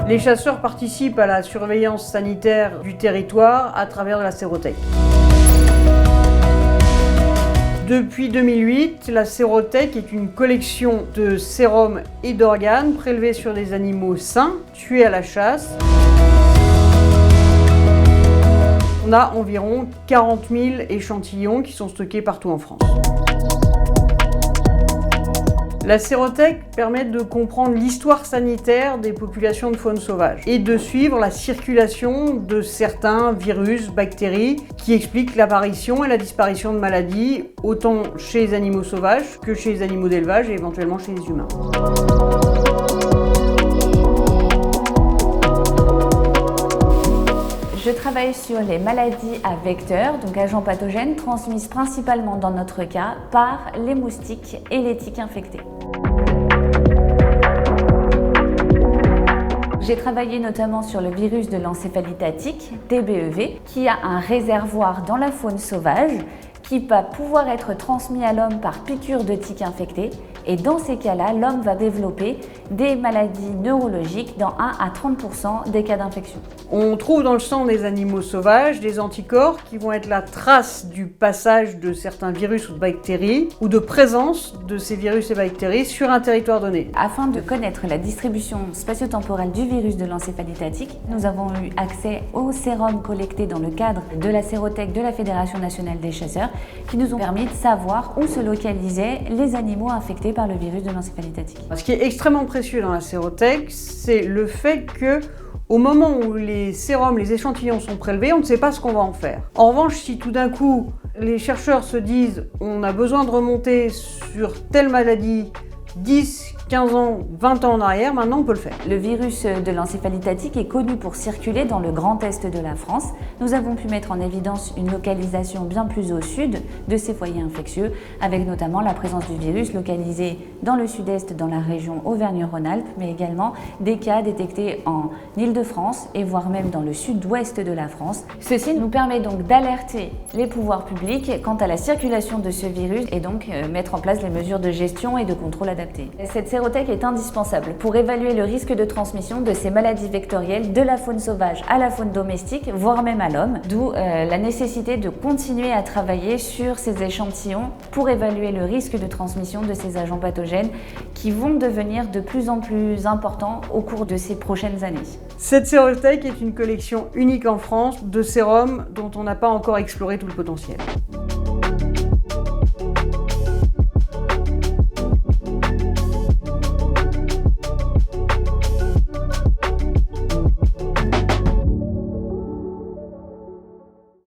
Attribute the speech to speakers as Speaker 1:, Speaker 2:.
Speaker 1: Les chasseurs participent à la surveillance sanitaire du territoire à travers la sérothèque. Depuis 2008, la sérothèque est une collection de sérums et d'organes prélevés sur des animaux sains, tués à la chasse. On a environ 40 000 échantillons qui sont stockés partout en France. La sérothèque permet de comprendre l'histoire sanitaire des populations de faune sauvage et de suivre la circulation de certains virus, bactéries, qui expliquent l'apparition et la disparition de maladies, autant chez les animaux sauvages que chez les animaux d'élevage et éventuellement chez les humains.
Speaker 2: Je travaille sur les maladies à vecteurs, donc agents pathogènes, transmises principalement dans notre cas par les moustiques et les tiques infectés. J'ai travaillé notamment sur le virus de l'encéphalite à tique, TBEV, qui a un réservoir dans la faune sauvage qui va pouvoir être transmis à l'homme par piqûre de tiques infectées. Et dans ces cas-là, l'homme va développer des maladies neurologiques dans 1 à 30% des cas d'infection.
Speaker 1: On trouve dans le sang des animaux sauvages des anticorps qui vont être la trace du passage de certains virus ou de bactéries ou de présence de ces virus et bactéries sur un territoire donné.
Speaker 2: Afin de connaître la distribution spatio-temporelle du virus de l'encéphalite à tique, nous avons eu accès aux sérums collectés dans le cadre de la sérothèque de la Fédération nationale des chasseurs qui nous ont permis de savoir où se localisaient les animaux infectés par le virus de l'encéphalite à tique.
Speaker 1: Ce qui est extrêmement précieux dans la sérothèque, c'est le fait que au moment où les sérums, les échantillons sont prélevés, on ne sait pas ce qu'on va en faire. En revanche, si tout d'un coup, les chercheurs se disent on a besoin de remonter sur telle maladie 10, 15 ans, 20 ans en arrière, maintenant on peut le faire.
Speaker 2: Le virus de l'encéphalite à tique est connu pour circuler dans le Grand Est de la France. Nous avons pu mettre en évidence une localisation bien plus au sud de ces foyers infectieux, avec notamment la présence du virus localisé dans le sud-est, dans la région Auvergne-Rhône-Alpes, mais également des cas détectés en Île-de-France et voire même dans le sud-ouest de la France. Ceci nous permet donc d'alerter les pouvoirs publics quant à la circulation de ce virus et donc mettre en place les mesures de gestion et de contrôle adaptées. Cette sérothèque est indispensable pour évaluer le risque de transmission de ces maladies vectorielles de la faune sauvage à la faune domestique, voire même à l'homme, d'où la nécessité de continuer à travailler sur ces échantillons pour évaluer le risque de transmission de ces agents pathogènes qui vont devenir de plus en plus importants au cours de ces prochaines années.
Speaker 1: Cette sérothèque est une collection unique en France de sérums dont on n'a pas encore exploré tout le potentiel.